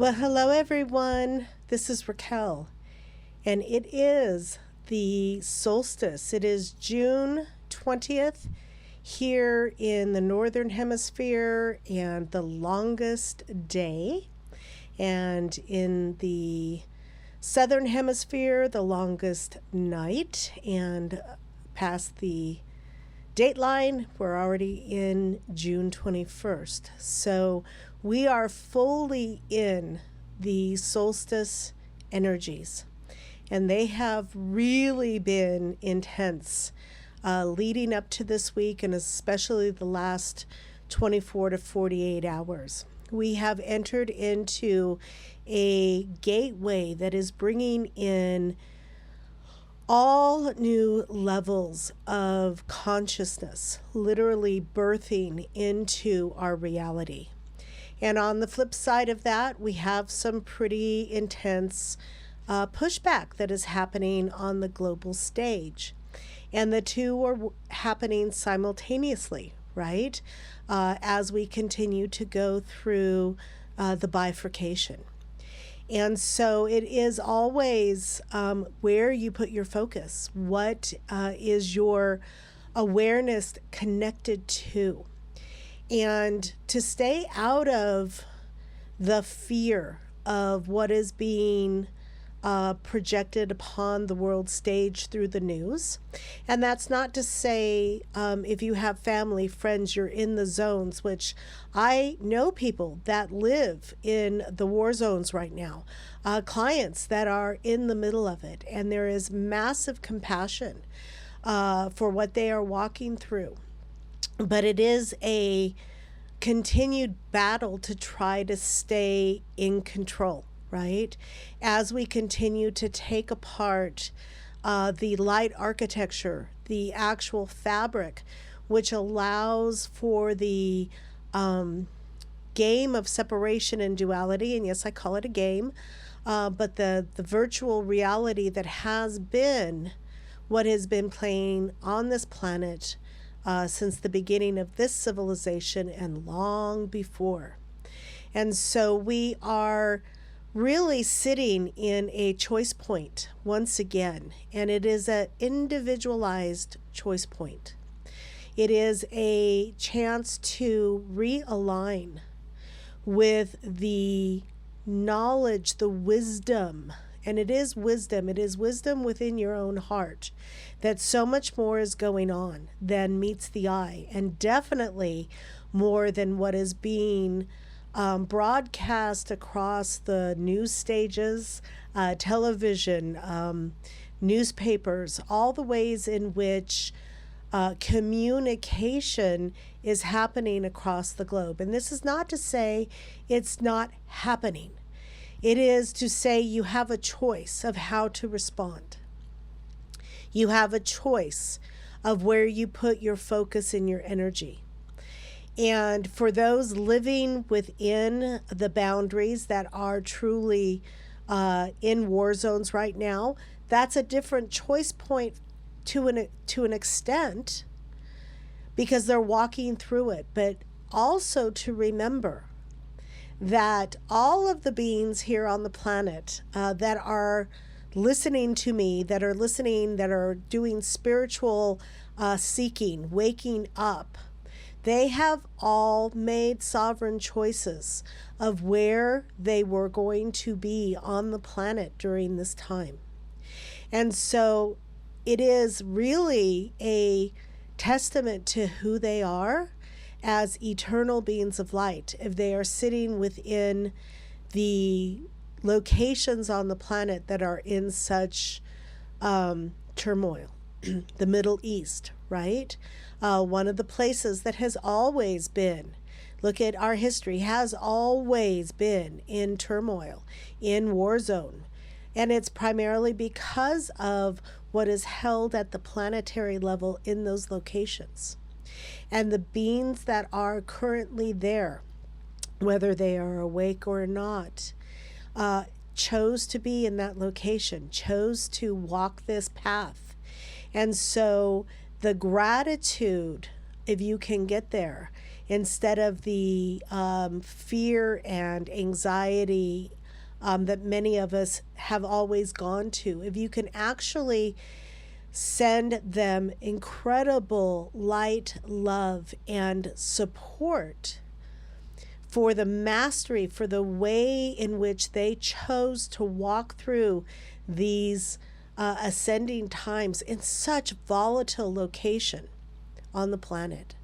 Well, hello everyone. This is Raquel, and it is the solstice. It is June 20th here in the Northern Hemisphere and the longest day, and in the Southern Hemisphere, the longest night, and past the dateline, we're already in June 21st. So we are fully in the solstice energies, and they have really been intense leading up to this week, and especially the last 24 to 48 hours. We have entered into a gateway that is bringing in all new levels of consciousness, literally birthing into our reality. And on the flip side of that, we have some pretty intense pushback that is happening on the global stage. And the two are happening simultaneously, right? As we continue to go through the bifurcation. And so it is always where you put your focus. What is your awareness connected to? And to stay out of the fear of what is being projected upon the world stage through the news. And that's not to say if you have family, friends, you're in the zones, which I know people that live in the war zones right now, clients that are in the middle of it. And there is massive compassion for what they are walking through. But it is a continued battle to try to stay in control. Right? As we continue to take apart the light architecture, the actual fabric, which allows for the game of separation and duality, and yes, I call it a game, but the virtual reality that has been what has been playing on this planet since the beginning of this civilization and long before. And so we are really sitting in a choice point once again, and it is an individualized choice point. It is a chance to realign with the knowledge, the wisdom, and it is wisdom within your own heart, that so much more is going on than meets the eye, and definitely more than what is being broadcast across the news stages, television, newspapers, all the ways in which communication is happening across the globe. And this is not to say it's not happening. It is to say you have a choice of how to respond. You have a choice of where you put your focus and your energy. And for those living within the boundaries that are truly in war zones right now, that's a different choice point to an extent, because they're walking through it. But also to remember that all of the beings here on the planet that are listening to me, that are doing spiritual seeking, waking up, they have all made sovereign choices of where they were going to be on the planet during this time. And so it is really a testament to who they are as eternal beings of light, if they are sitting within the locations on the planet that are in such turmoil. The Middle East, right? One of the places that has always been, look at our history, has always been in turmoil, in war zone. And it's primarily because of what is held at the planetary level in those locations. And the beings that are currently there, whether they are awake or not, chose to be in that location, chose to walk this path. And so the gratitude, if you can get there, instead of the fear and anxiety that many of us have always gone to. If you can actually send them incredible light, love, and support for the mastery, for the way in which they chose to walk through these ascending times in such volatile location on the planet.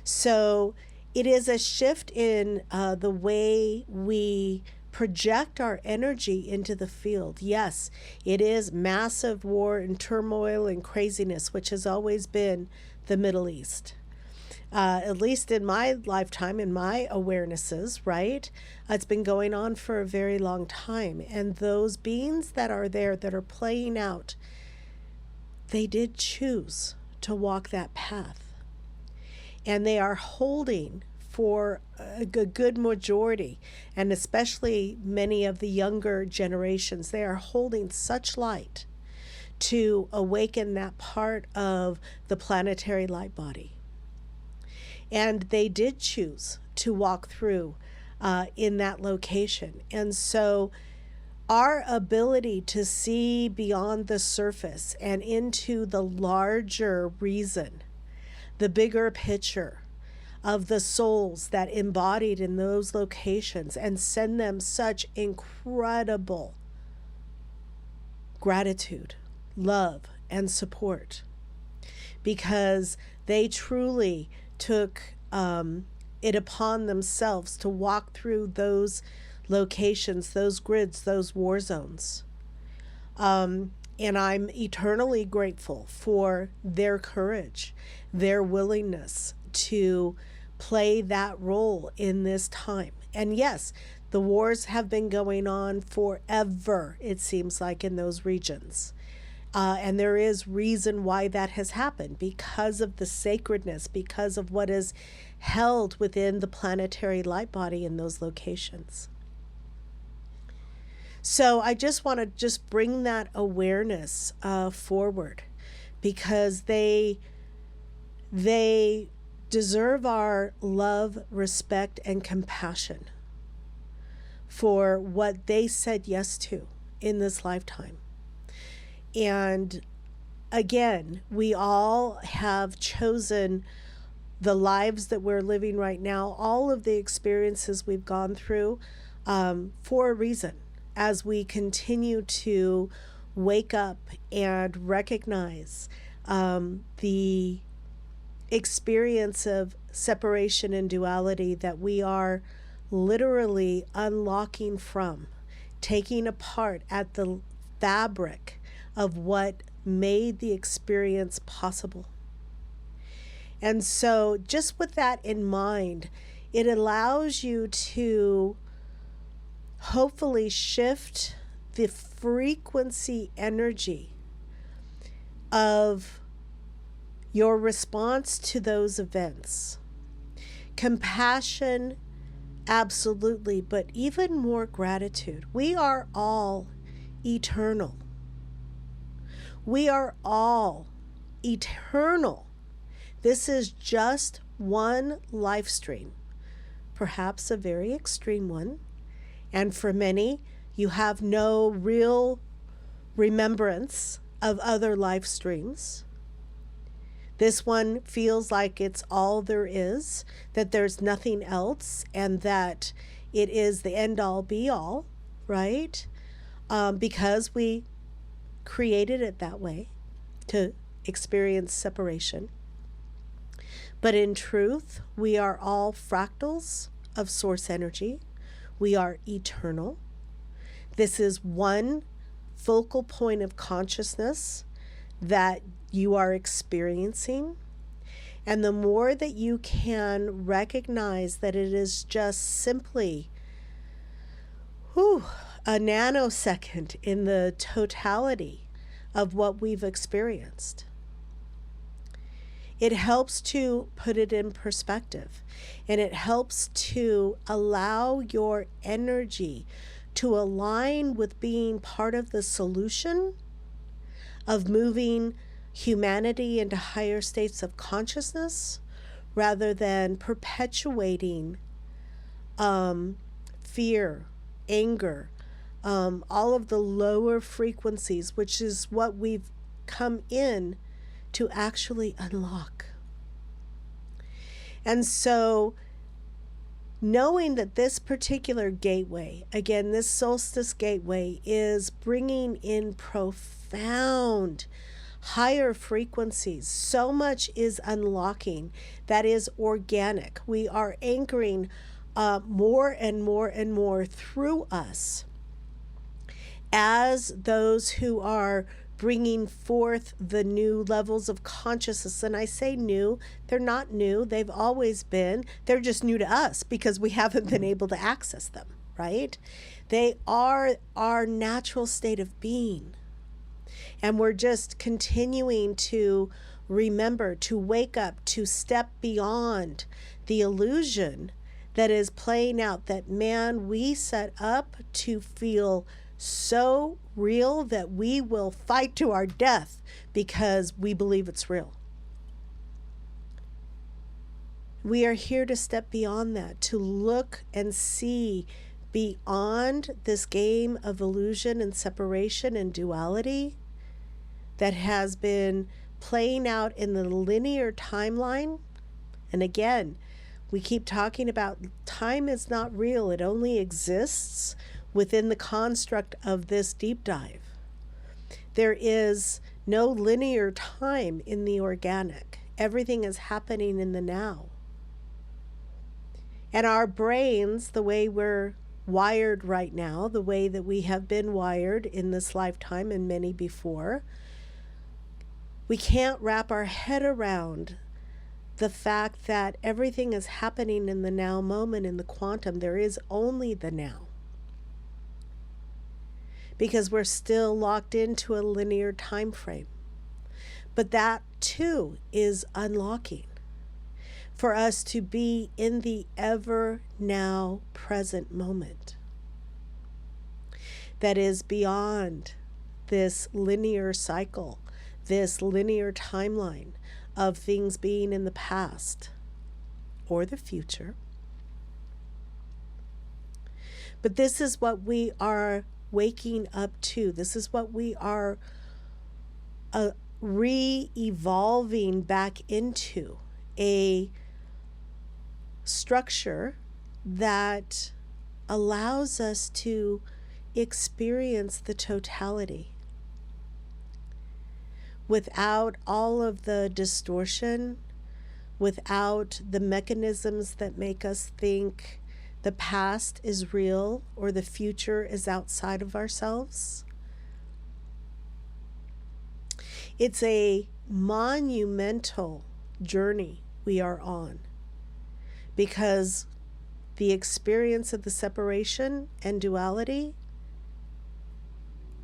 So it is a shift in the way we project our energy into the field. Yes, it is massive war and turmoil and craziness, which has always been the Middle East. At least in my lifetime, in my awarenesses, right? It's been going on for a very long time. And those beings that are there, that are playing out, they did choose to walk that path. And they are holding for a good majority, and especially many of the younger generations, they are holding such light to awaken that part of the planetary light body. And they did choose to walk through in that location. And so our ability to see beyond the surface and into the larger reason, the bigger picture of the souls that embodied in those locations, and send them such incredible gratitude, love, and support, because they truly took it upon themselves to walk through those locations, those grids, those war zones. And I'm eternally grateful for their courage, their willingness to play that role in this time. And yes, the wars have been going on forever, it seems like, in those regions. And there is reason why that has happened, because of the sacredness, because of what is held within the planetary light body in those locations. So I just want to bring that awareness forward, because they deserve our love, respect, and compassion for what they said yes to in this lifetime. And again, we all have chosen the lives that we're living right now, all of the experiences we've gone through, for a reason, as we continue to wake up and recognize the experience of separation and duality that we are literally unlocking from, taking apart at the fabric of what made the experience possible. And so just with that in mind, it allows you to hopefully shift the frequency energy of your response to those events. Compassion, absolutely, but even more gratitude. We are all eternal. We are all eternal. This is just one life stream, perhaps a very extreme one. And for many, you have no real remembrance of other life streams. This one feels like it's all there is, that there's nothing else, and that it is the end all be all, right? Because we created it that way, to experience separation. But in truth, we are all fractals of source energy. We are eternal. This is one focal point of consciousness that you are experiencing. And the more that you can recognize that it is just simply a nanosecond in the totality of what we've experienced, it helps to put it in perspective, and it helps to allow your energy to align with being part of the solution of moving humanity into higher states of consciousness, rather than perpetuating fear, anger, all of the lower frequencies, which is what we've come in to actually unlock. And so knowing that this particular gateway, again, this solstice gateway, is bringing in profound higher frequencies. So much is unlocking that is organic. We are anchoring more and more and more through us as those who are bringing forth the new levels of consciousness. And I say new, they're not new. They've always been. They're just new to us because we haven't been able to access them, right? They are our natural state of being. And we're just continuing to remember, to wake up, to step beyond the illusion that is playing out, that man, we set up to feel so real that we will fight to our death because we believe it's real. We are here to step beyond that, to look and see beyond this game of illusion and separation and duality that has been playing out in the linear timeline. And again, we keep talking about time is not real. It only exists within the construct of this deep dive. There is no linear time in the organic. Everything is happening in the now. And our brains, the way we're wired right now, the way that we have been wired in this lifetime and many before, we can't wrap our head around the fact that everything is happening in the now moment in the quantum. There is only the now. Because we're still locked into a linear time frame. But that too is unlocking for us to be in the ever now present moment that is beyond this linear cycle, this linear timeline of things being in the past or the future. But this is what we are waking up to. This is what we are re-evolving back into, a structure that allows us to experience the totality without all of the distortion, without the mechanisms that make us think the past is real or the future is outside of ourselves. It's a monumental journey we are on because the experience of the separation and duality,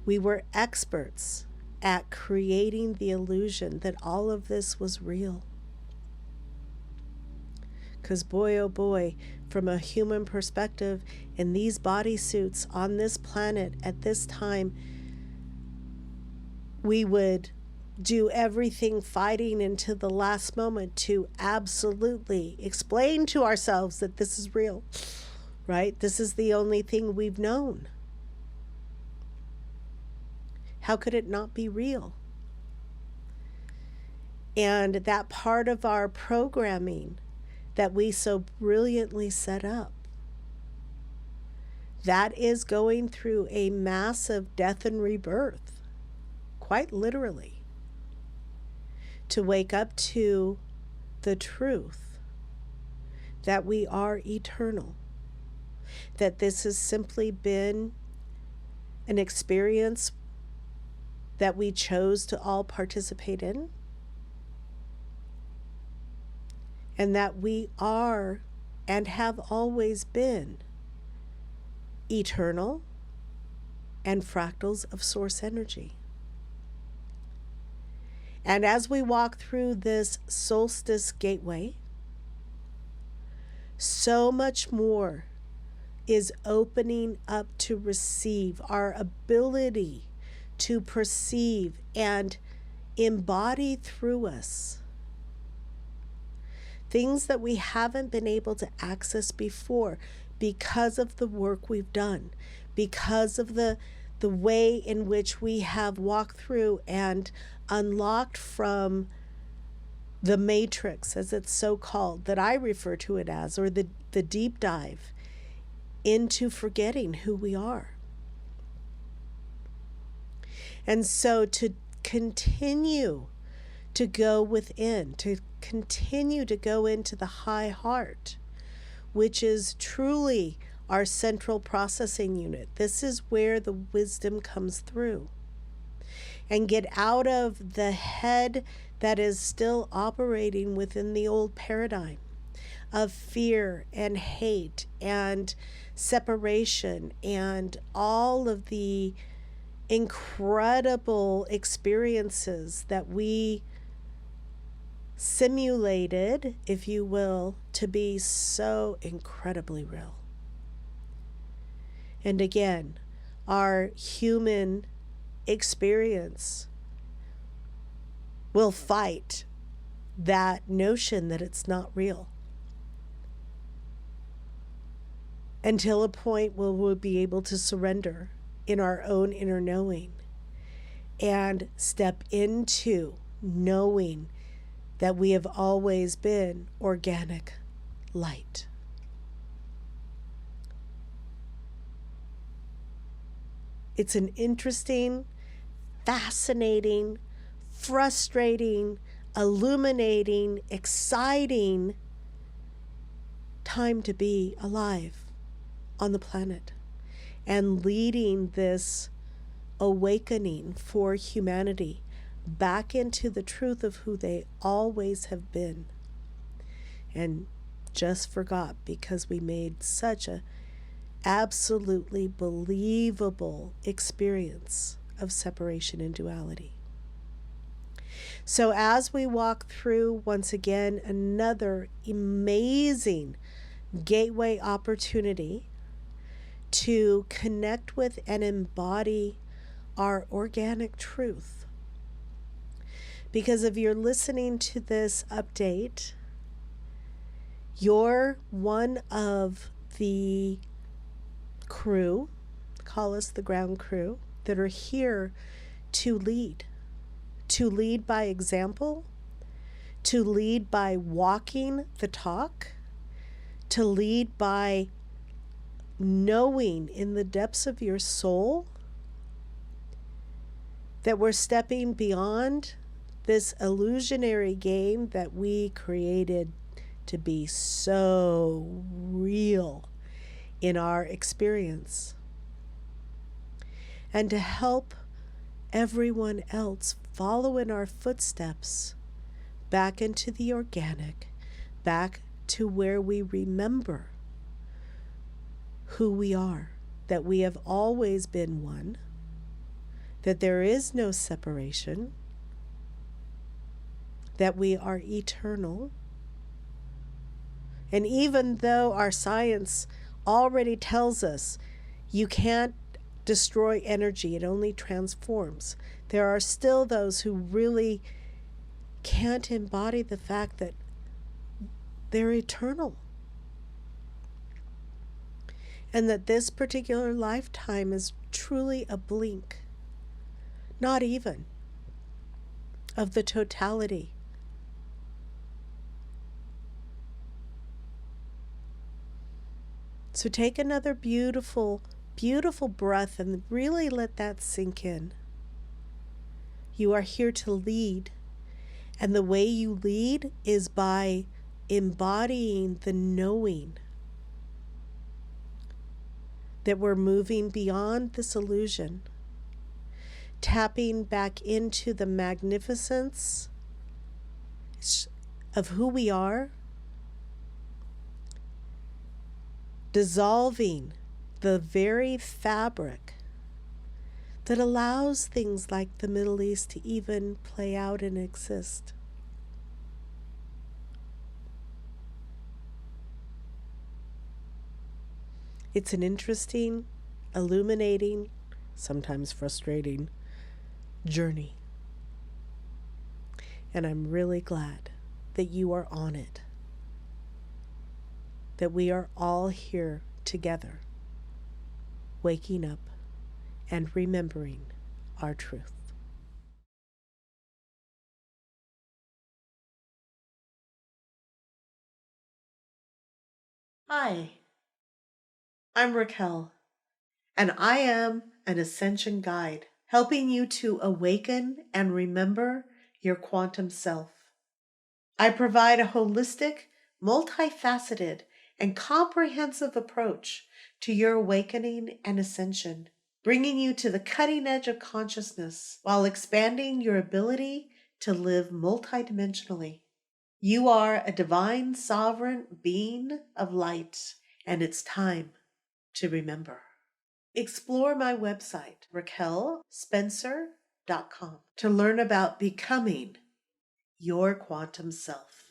we were experts at creating the illusion that all of this was real. Because boy, oh boy, from a human perspective, in these bodysuits on this planet at this time, we would do everything fighting into the last moment to absolutely explain to ourselves that this is real, right? This is the only thing we've known. How could it not be real? And that part of our programming that we so brilliantly set up, that is going through a massive death and rebirth, quite literally, to wake up to the truth that we are eternal, that this has simply been an experience that we chose to all participate in, and that we are and have always been eternal and fractals of source energy. And as we walk through this solstice gateway, so much more is opening up to receive. Our ability to perceive and embody through us things that we haven't been able to access before because of the work we've done, because of the way in which we have walked through and unlocked from the matrix, as it's so called, that I refer to it as, or the deep dive into forgetting who we are. And so to continue to go within, to continue to go into the high heart, which is truly our central processing unit. This is where the wisdom comes through. And get out of the head that is still operating within the old paradigm of fear and hate and separation and all of the incredible experiences that we simulated, if you will, to be so incredibly real. And again, our human experience will fight that notion that it's not real until a point where we'll be able to surrender in our own inner knowing and step into knowing that we have always been organic light. It's an interesting, fascinating, frustrating, illuminating, exciting time to be alive on the planet and leading this awakening for humanity back into the truth of who they always have been and just forgot because we made such a absolutely believable experience of separation and duality. So as we walk through, once again, another amazing gateway opportunity to connect with and embody our organic truth. Because if you're listening to this update, you're one of the crew, call us the ground crew, that are here to lead by example, to lead by walking the talk, to lead by knowing in the depths of your soul that we're stepping beyond this illusionary game that we created to be so real in our experience, and to help everyone else follow in our footsteps back into the organic, back to where we remember who we are, that we have always been one, that there is no separation, that we are eternal. And even though our science already tells us you can't destroy energy, it only transforms, there are still those who really can't embody the fact that they're eternal. And that this particular lifetime is truly a blink, not even, of the totality. So take another beautiful, beautiful breath and really let that sink in. You are here to lead. And the way you lead is by embodying the knowing that we're moving beyond this illusion, tapping back into the magnificence of who we are, dissolving the very fabric that allows things like the Middle East to even play out and exist. It's an interesting, illuminating, sometimes frustrating journey. And I'm really glad that you are on it that we are all here together, waking up and remembering our truth. Hi, I'm Raquel, and I am an ascension guide, helping you to awaken and remember your quantum self. I provide a holistic, multifaceted, and comprehensive approach to your awakening and ascension, bringing you to the cutting edge of consciousness while expanding your ability to live multidimensionally. You are a divine, sovereign being of light, and it's time to remember. Explore my website, raquelspencer.com, to learn about becoming your quantum self.